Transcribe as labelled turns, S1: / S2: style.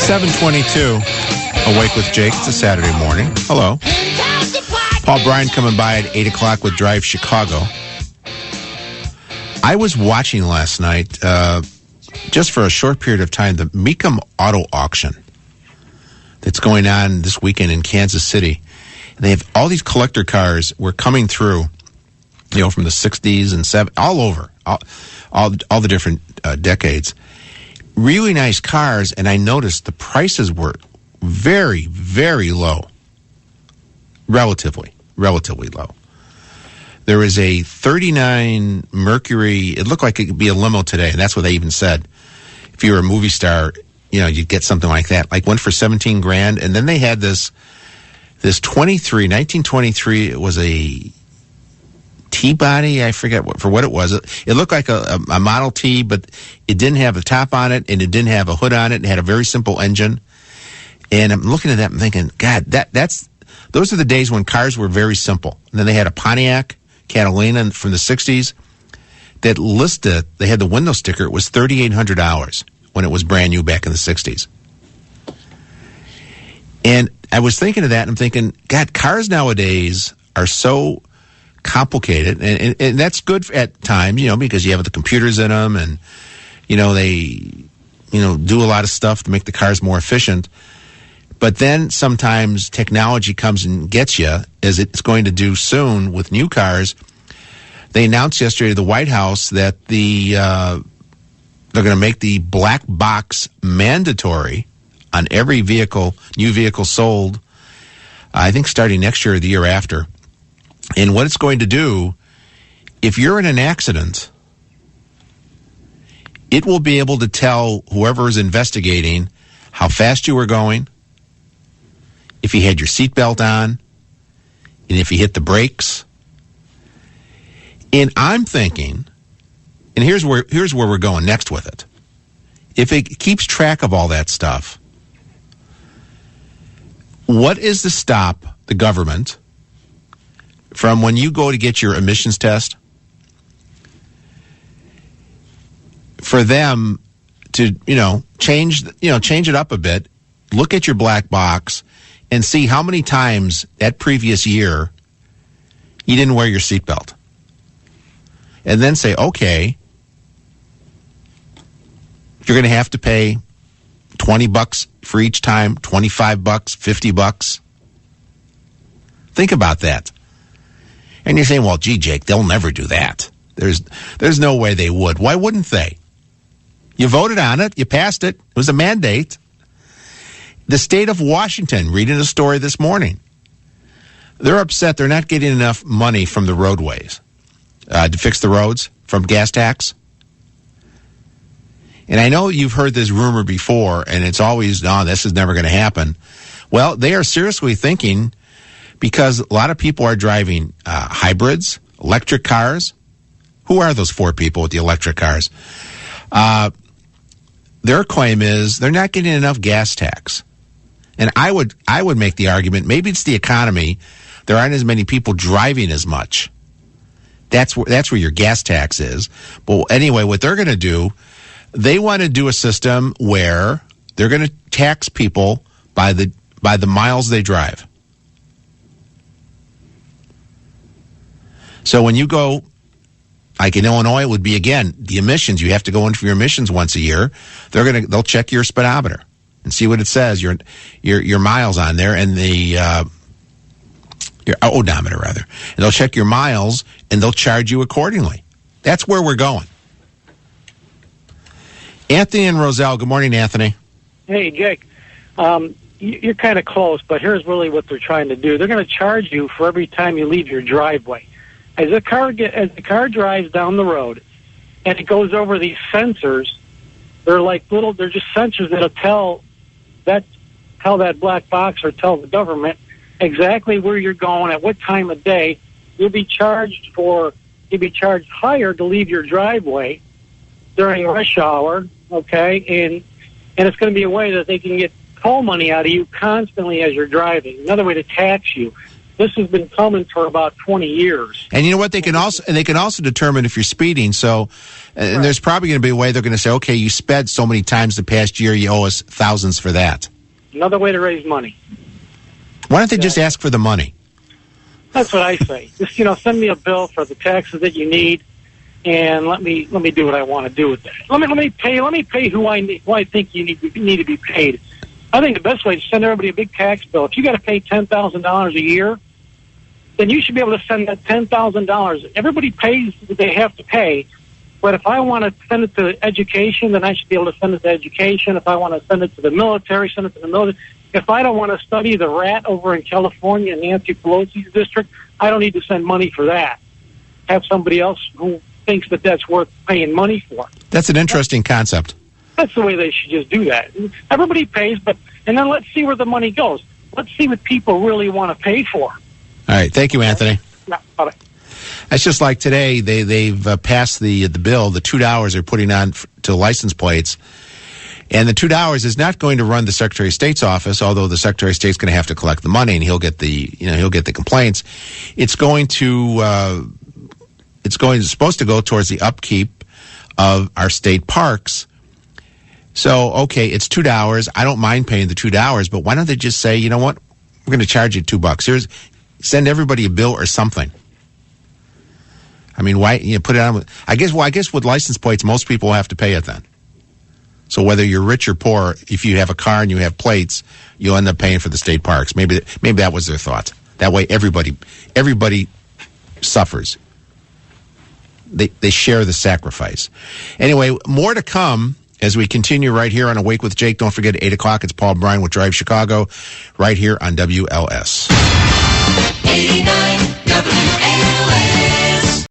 S1: 7:22. Awake with Jake. It's a Saturday morning. Hello. Paul Bryan coming by at 8 o'clock with Drive Chicago. I was watching last night, just for a short period of time, the Mecum Auto Auction that's going on this weekend in Kansas City. They have all these collector cars were coming through, from the 60s and 70s, all over, all the different decades. Really nice cars, and I noticed the prices were very, very low. Relatively low. There was a 39 Mercury. It looked like it could be a limo today, and that's what they even said. If you were a movie star, you'd get something like that. Like went for $17,000, and then they had this 1923. It was a T-body. I forget what it was. It looked like a Model T, but it didn't have a top on it, and it didn't have a hood on it. It had a very simple engine. And I'm looking at that and thinking, God, those are the days when cars were very simple. And then they had a Pontiac Catalina from the 60s that listed, they had the window sticker, it was $3,800 when it was brand new back in the 60s. And I was thinking of that, and I'm thinking, God, cars nowadays are so complicated, and that's good at times, because you have the computers in them, and, they, do a lot of stuff to make the cars more efficient. But then sometimes technology comes and gets you, as it's going to do soon with new cars. They announced yesterday at the White House that they're going to make the black box mandatory on every new vehicle sold, I think starting next year or the year after. And what it's going to do, if you're in an accident, it will be able to tell whoever is investigating how fast you were going, if you had your seatbelt on, and if you hit the brakes. And I'm thinking, and here's where we're going next with it. If it keeps track of all that stuff, what is to stop the government from when you go to get your emissions test, for them to, change it up a bit, look at your black box, and see how many times that previous year you didn't wear your seatbelt. And then say, okay, you're going to have to pay $20 for each time, $25, $50. Think about that. And you're saying, well, gee, Jake, they'll never do that. There's no way they would. Why wouldn't they? You voted on it. You passed it. It was a mandate. The state of Washington, reading a story this morning, they're upset they're not getting enough money from the roadways to fix the roads from gas tax. And I know you've heard this rumor before, and it's always, no, this is never going to happen. Well, they are seriously thinking, because a lot of people are driving hybrids, electric cars. Who are those 4 people with the electric cars? Their claim is they're not getting enough gas tax. And I would make the argument, maybe it's the economy. There aren't as many people driving as much. That's where your gas tax is. But anyway, what they're going to do, they want to do a system where they're going to tax people by the miles they drive. So when you go, like in Illinois, it would be, again, the emissions. You have to go in for your emissions once a year. They'll check your speedometer and see what it says, your miles on there, and your odometer rather. And they'll check your miles and they'll charge you accordingly. That's where we're going. Anthony and Roselle. Good morning, Anthony.
S2: Hey, Jake. You're kind of close, but here's really what they're trying to do. They're going to charge you for every time you leave your driveway. As the car drives down the road and it goes over these sensors, they're just sensors that'll tell that black box or tell the government exactly where you're going at what time of day. You'll be charged higher to leave your driveway during rush hour, okay? And it's going to be a way that they can get toll money out of you constantly as you're driving. Another way to tax you. This has been coming for about 20 years.
S1: And you know what? They can also determine if you're speeding. So, and there's probably going to be a way they're going to say, okay, you sped so many times the past year, you owe us thousands for that.
S2: Another way to raise money.
S1: Why don't they just ask for the money?
S2: That's what I say. Just, send me a bill for the taxes that you need, and let me do what I want to do with that. Let me pay who I think you need to be paid. I think the best way is to send everybody a big tax bill. If you got to pay $10,000 a year, then you should be able to send that $10,000. Everybody pays what they have to pay. But if I want to send it to education, then I should be able to send it to education. If I want to send it to the military, send it to the military. If I don't want to study the rat over in California in Nancy Pelosi's district, I don't need to send money for that. Have somebody else who thinks that that's worth paying money for.
S1: That's an interesting concept.
S2: That's the way they should just do that. Everybody pays, and then let's see where the money goes. Let's see what people really want to pay for.
S1: All right. Thank you, Anthony.
S2: Yeah, bye-bye.
S1: It's just like today, they've passed the bill, the $2 they're putting on to license plates. And the $2 is not going to run the Secretary of State's office, although the Secretary of State's going to have to collect the money and he'll get the complaints. It's supposed to go towards the upkeep of our state parks. So, okay, it's $2. I don't mind paying the $2, but why don't they just say, you know what? We're going to charge you $2. Send everybody a bill or something. I mean, why put it on? I guess with license plates, most people have to pay it then. So whether you're rich or poor, if you have a car and you have plates, you'll end up paying for the state parks. Maybe that was their thought. That way, everybody suffers. They share the sacrifice. Anyway, more to come as we continue right here on Awake with Jake. Don't forget, at 8 o'clock, it's Paul Bryan with Drive Chicago, right here on WLS.
S3: 89 WLS.